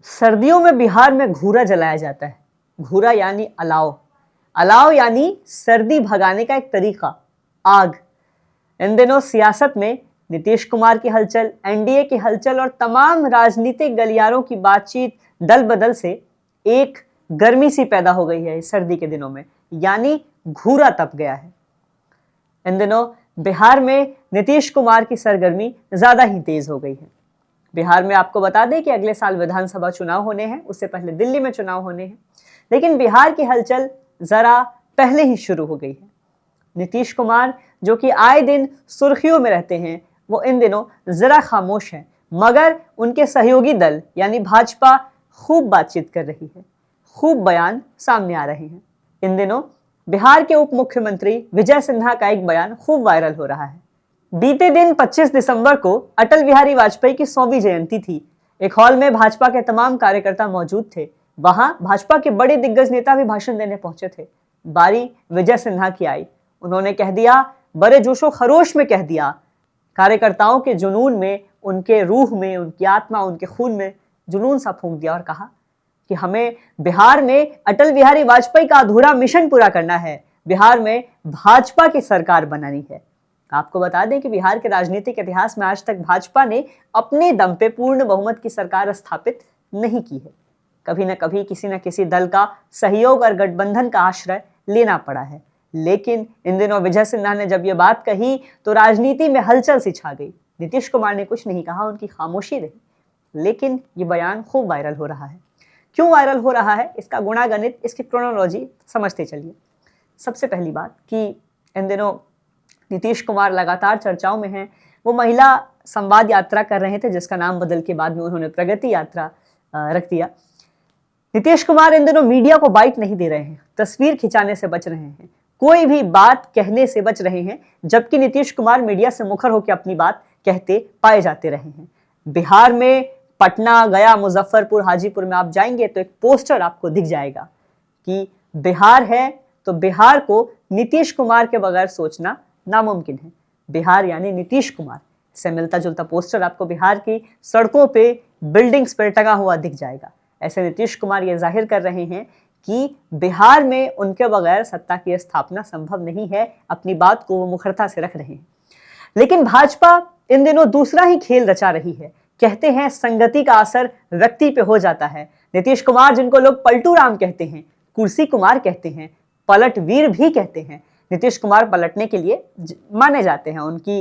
सर्दियों में बिहार में घूरा जलाया जाता है। घूरा यानी अलाव, अलाव यानी सर्दी भगाने का एक तरीका, आग। इन दिनों सियासत में नीतीश कुमार की हलचल, एनडीए की हलचल और तमाम राजनीतिक गलियारों की बातचीत दल बदल से एक गर्मी सी पैदा हो गई है इस सर्दी के दिनों में, यानी घूरा तप गया है। इन दिनों बिहार में नीतीश कुमार की सरगर्मी ज्यादा ही तेज हो गई है। बिहार में आपको बता दें कि अगले साल विधानसभा चुनाव होने हैं, उससे पहले दिल्ली में चुनाव होने हैं, लेकिन बिहार की हलचल जरा पहले ही शुरू हो गई है। नीतीश कुमार जो कि आए दिन सुर्खियों में रहते हैं, वो इन दिनों जरा खामोश हैं, मगर उनके सहयोगी दल यानी भाजपा खूब बातचीत कर रही है, खूब बयान सामने आ रहे हैं। इन दिनों बिहार के उप मुख्यमंत्री विजय सिन्हा का एक बयान खूब वायरल हो रहा है। बीते दिन 25 दिसंबर को अटल बिहारी वाजपेयी की 100वीं जयंती थी। एक हॉल में भाजपा के तमाम कार्यकर्ता मौजूद थे। वहां भाजपा के बड़े दिग्गज नेता भी भाषण देने पहुंचे थे। बारी विजय सिन्हा की आई। उन्होंने कह दिया, बड़े जोशो खरोश में कह दिया, कार्यकर्ताओं के जुनून में, उनके रूह में, उनकी आत्मा, उनके खून में जुनून सा फूंक दिया और कहा कि हमें बिहार में अटल बिहारी वाजपेयी का अधूरा मिशन पूरा करना है, बिहार में भाजपा की सरकार बनानी है। आपको बता दें कि बिहार के राजनीतिक इतिहास में आज तक भाजपा ने अपने दम पे पूर्ण बहुमत की सरकार स्थापित नहीं की है। कभी ना कभी किसी न किसी दल का सहयोग और गठबंधन का आश्रय लेना पड़ा है। लेकिन इन दिनों विजय सिन्हा ने जब ये बात कही तो राजनीति में हलचल सी छा गई। नीतीश कुमार ने कुछ नहीं कहा, उनकी खामोशी रही, लेकिन ये बयान खूब वायरल हो रहा है। क्यों वायरल हो रहा है, इसका गुणागणित, इसकी क्रोनोलॉजी समझते चलिए। सबसे पहली बात कि इन दिनों नीतीश कुमार लगातार चर्चाओं में हैं। वो महिला संवाद यात्रा कर रहे थे, जिसका नाम बदल के बाद में उन्होंने प्रगति यात्रा रख दिया। नीतीश कुमार इन दिनों मीडिया को बाइट नहीं दे रहे हैं, तस्वीर खिंचाने से बच रहे हैं, कोई भी बात कहने से बच रहे हैं, जबकि नीतीश कुमार मीडिया से मुखर होकर अपनी बात कहते पाए जाते रहे हैं। बिहार में पटना, गया, मुजफ्फरपुर, हाजीपुर में आप जाएंगे तो एक पोस्टर आपको दिख जाएगा कि बिहार है तो बिहार को नीतीश कुमार के बगैर सोचना नामुमकिन है। बिहार यानी नीतीश कुमार से मिलता जुलता पोस्टर आपको बिहार की सड़कों पे, बिल्डिंग्स पर टंगा हुआ दिख जाएगा। ऐसे नीतीश कुमार ये जाहिर कर रहे हैं कि बिहार में उनके बगैर सत्ता की स्थापना संभव नहीं है। अपनी बात को वो मुखरता से रख रहे हैं। लेकिन भाजपा इन दिनों दूसरा ही खेल रचा रही है। कहते हैं संगति का असर व्यक्ति पे हो जाता है। नीतीश कुमार, जिनको लोग पलटू राम कहते हैं, कुर्सी कुमार कहते हैं, पलटवीर भी कहते हैं, नीतीश कुमार पलटने के लिए माने जाते हैं। उनकी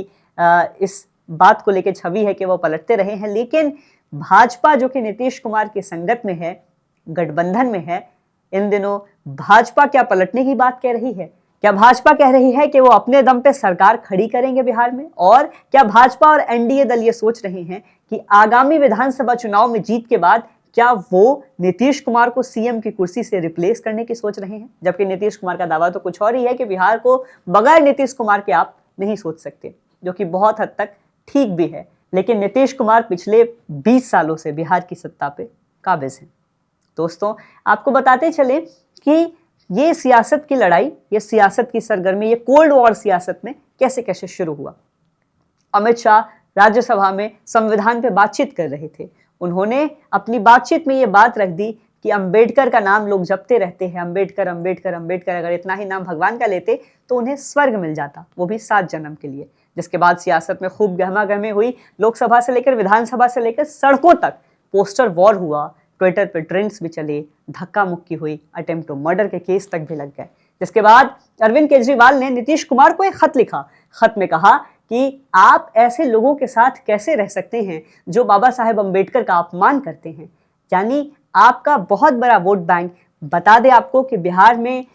इस बात को लेकर छवि है कि वो पलटते रहे हैं। लेकिन भाजपा जो कि नीतीश कुमार की संगत में है, गठबंधन में है, इन दिनों भाजपा क्या पलटने की बात कह रही है? क्या भाजपा कह रही है कि वो अपने दम पे सरकार खड़ी करेंगे बिहार में? और क्या भाजपा और एनडीए दल ये सोच रहे हैं कि आगामी विधानसभा चुनाव में जीत के बाद क्या वो नीतीश कुमार को सीएम की कुर्सी से रिप्लेस करने की सोच रहे हैं? जबकि नीतीश कुमार का दावा तो कुछ और ही है कि बिहार को बगैर नीतीश कुमार के आप नहीं सोच सकते, जो कि बहुत हद तक ठीक भी है। लेकिन नीतीश कुमार पिछले 20 सालों से बिहार की सत्ता पे काबिज हैं। दोस्तों, आपको बताते चले कि ये सियासत की लड़ाई, ये सियासत की सरगर्मी, ये कोल्ड वॉर सियासत में कैसे कैसे शुरू हुआ। अमित शाह राज्यसभा में संविधान पे बातचीत कर रहे थे। उन्होंने अपनी बातचीत में ये बात रख दी कि अंबेडकर का नाम लोग जपते रहते हैं, अंबेडकर अंबेडकर अंबेडकर, अगर इतना ही नाम भगवान का लेते तो उन्हें स्वर्ग मिल जाता, वो भी 7 जन्म के लिए। जिसके बाद सियासत में खूब गहमागहमी हुई। लोकसभा से लेकर विधानसभा से लेकर सड़कों तक पोस्टर वॉर हुआ, ट्विटर पे ट्रेंड्स भी चले, धक्का मुक्की हुई, अटेम्प्ट टू मर्डर के केस तक भी लग गए। जिसके बाद अरविंद केजरीवाल ने नीतीश कुमार को एक खत लिखा। खत में कहा कि आप ऐसे लोगों के साथ कैसे रह सकते हैं जो बाबा साहेब अंबेडकर का अपमान करते हैं। यानी आपका बहुत बड़ा वोट बैंक, बता दें आपको कि बिहार में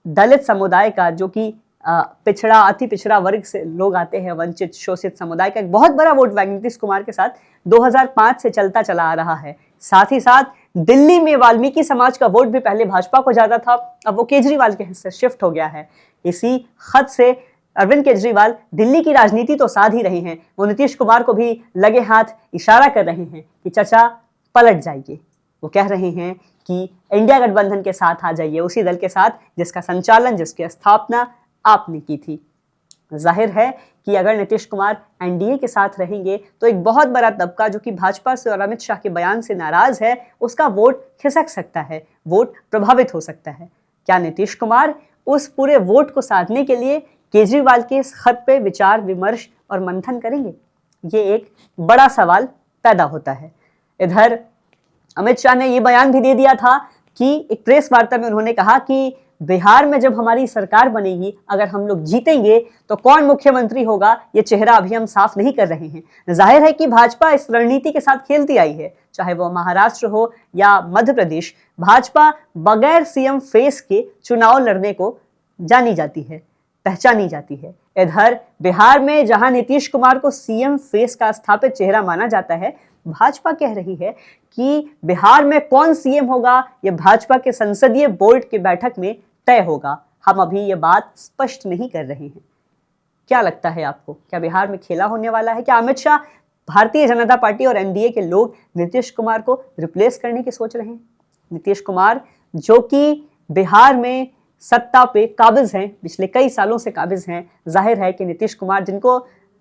दलित समुदाय का, जो कि पिछड़ा, अति पिछड़ा वर्ग से लोग आते हैं, वंचित शोषित समुदाय का एक बहुत बड़ा वोट बैंक नीतीश कुमार के साथ 2005 से चलता चला आ रहा है। साथ ही साथ दिल्ली में वाल्मीकि समाज का वोट भी पहले भाजपा को ज्यादा था, अब वो केजरीवाल के हिस्से शिफ्ट हो गया है। इसी खत से अरविंद केजरीवाल दिल्ली की राजनीति तो साध ही रहे हैं, वो नीतीश कुमार को भी लगे हाथ इशारा कर रहे हैं कि चाचा पलट जाइए। वो कह रहे हैं कि इंडिया गठबंधन के साथ आ जाइए, उसी दल के साथ जिसका संचालन, जिसकी स्थापना आपने की थी। जाहिर है कि अगर नीतीश कुमार एनडीए के साथ रहेंगे तो एक बहुत बड़ा तबका जो कि भाजपा से और अमित शाह के बयान से नाराज है, उसका वोट खिसक सकता है, वोट प्रभावित हो सकता है। क्या नीतीश कुमार उस पूरे वोट को साधने के लिए केजरीवाल के इस खत पे विचार विमर्श और मंथन करेंगे? ये एक बड़ा सवाल पैदा होता है। इधर अमित शाह ने ये बयान भी दे दिया था कि एक प्रेस वार्ता में उन्होंने कहा कि बिहार में जब हमारी सरकार बनेगी, अगर हम लोग जीतेंगे तो कौन मुख्यमंत्री होगा ये चेहरा अभी हम साफ नहीं कर रहे हैं। जाहिर है कि भाजपा इस रणनीति के साथ खेलती आई है, चाहे वो महाराष्ट्र हो या मध्य प्रदेश। भाजपा बगैर सीएम फेस के चुनाव लड़ने को जानी जाती है, पहचानी जाती है। इधर बिहार में जहां नीतीश कुमार को सीएम फेस का स्थापित चेहरा माना जाता है, भाजपा कह रही है कि बिहार में कौन सीएम होगा ये भाजपा के संसदीय बोर्ड की बैठक में तय होगा। हम अभी ये बात स्पष्ट नहीं कर रहे हैं। क्या लगता है आपको, क्या बिहार में खेला होने वाला है? क्या अमित शाह, भारतीय जनता पार्टी और एनडीए के लोग नीतीश कुमार को रिप्लेस करने की सोच रहे हैं? नीतीश कुमार जो कि बिहार में सत्ता पे काबिज हैं, पिछले कई सालों से काबिज हैं। जाहिर है कि नीतीश कुमार, जिनको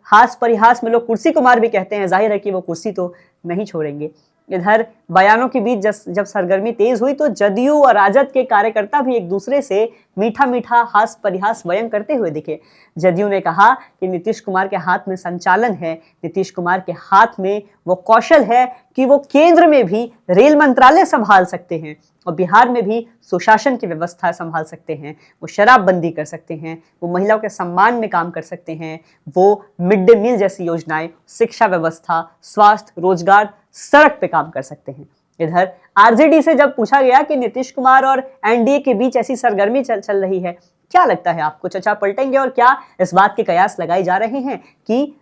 हास परिहास में लोग कुर्सी कुमार भी कहते हैं, जाहिर है कि वो कुर्सी तो नहीं छोड़ेंगे। इधर बयानों के बीच जब सरगर्मी तेज हुई तो जदयू और राजद के कार्यकर्ता भी एक दूसरे से मीठा मीठा हास परिहास व्यंग करते हुए दिखे। जदयू ने कहा कि नीतीश कुमार के हाथ में संचालन है, नीतीश कुमार के हाथ में वो कौशल है कि वो केंद्र में भी रेल मंत्रालय संभाल सकते हैं और बिहार में भी सुशासन की व्यवस्था संभाल सकते हैं, वो शराबबंदी कर सकते हैं, वो महिलाओं के सम्मान में काम कर सकते हैं, वो मिड डे मील जैसी योजनाएं, शिक्षा व्यवस्था, स्वास्थ्य, रोजगार, सड़क पे काम कर सकते हैं। इधर आरजेडी से जब पूछा गया कि नीतीश कुमार और एनडीए के बीच ऐसी सरगर्मी चल रही है, क्या लगता है आपको, चर्चा पलटेंगे? और क्या इस बात के कयास लगाए जा रहे हैं कि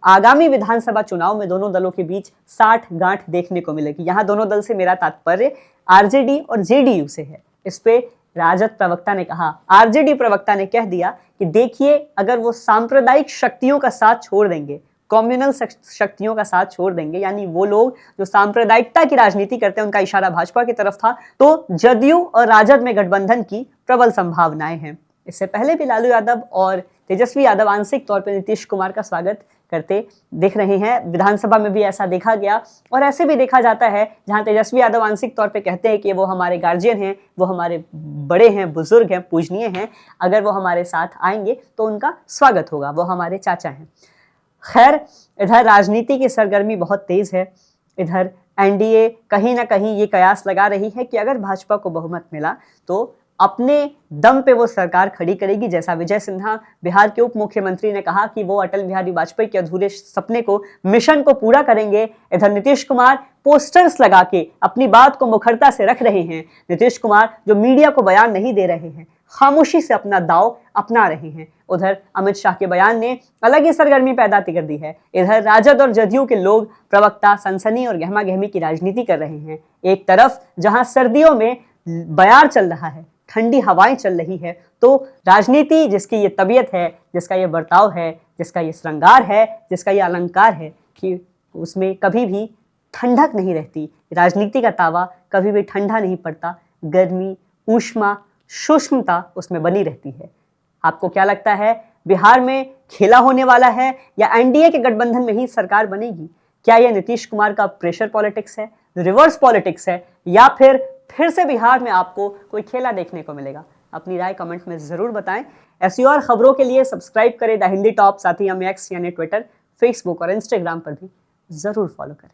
आगामी विधानसभा चुनाव में दोनों दलों के बीच साठ गांठ देखने को मिलेगी? यहाँ दोनों दल से मेरा तात्पर्य आरजेडी और जेडीयू से है। इस पे राजद प्रवक्ता ने कहा, आरजेडी प्रवक्ता ने कह दिया कि देखिए, अगर वो सांप्रदायिक शक्तियों का साथ छोड़ देंगे, कम्युनल शक्तियों का साथ छोड़ देंगे, यानी वो लोग जो सांप्रदायिकता की राजनीति करते हैं, उनका इशारा भाजपा की तरफ था, तो जदयू और राजद में गठबंधन की प्रबल संभावनाएं हैं। इससे पहले भी लालू यादव और तेजस्वी यादव आंशिक तौर पर नीतीश कुमार का स्वागत करते दिख रहे हैं। विधानसभा में भी ऐसा देखा गया और ऐसे भी देखा जाता है जहां तेजस्वी यादव आंशिक तौर पे कहते हैं कि वो हमारे गार्जियन हैं, वो हमारे बड़े हैं, बुजुर्ग हैं, पूजनीय हैं, अगर वो हमारे साथ आएंगे तो उनका स्वागत होगा, वो हमारे चाचा हैं। खैर, इधर राजनीति की सरगर्मी बहुत तेज है। इधर एनडीए कहीं ना कहीं ये कयास लगा रही है कि अगर भाजपा को बहुमत मिला तो अपने दम पे वो सरकार खड़ी करेगी। जैसा विजय सिन्हा, बिहार के उप मुख्यमंत्री, ने कहा कि वो अटल बिहारी वाजपेयी के अधूरे सपने को, मिशन को पूरा करेंगे। इधर नीतीश कुमार पोस्टर्स लगा के अपनी बात को मुखरता से रख रहे हैं। नीतीश कुमार जो मीडिया को बयान नहीं दे रहे हैं, खामोशी से अपना दाव अपना रहे हैं। उधर अमित शाह के बयान ने अलग ही सरगर्मी पैदा कर दी है। इधर राजद और जदयू के लोग, प्रवक्ता सनसनी और गहमा गहमी की राजनीति कर रहे हैं। एक तरफ जहां सर्दियों में बयार चल रहा है, ठंडी हवाएं चल रही है, तो राजनीति जिसकी ये तबीयत है, जिसका ये बर्ताव है, जिसका ये श्रृंगार है, जिसका ये अलंकार है कि उसमें कभी भी ठंडक नहीं रहती। राजनीति का तावा कभी भी ठंडा नहीं पड़ता, गर्मी, ऊष्मा, सूक्ष्मता उसमें बनी रहती है। आपको क्या लगता है, बिहार में खेला होने वाला है या एनडीए के गठबंधन में ही सरकार बनेगी? क्या यह नीतीश कुमार का प्रेशर पॉलिटिक्स है, रिवर्स पॉलिटिक्स है, या फिर से बिहार में आपको कोई खेला देखने को मिलेगा? अपनी राय कमेंट में जरूर बताएं। ऐसी और खबरों के लिए सब्सक्राइब करें द हिंदी टॉप, साथ ही हमें एक्स यानी ट्विटर, फेसबुक और इंस्टाग्राम पर भी जरूर फॉलो करें।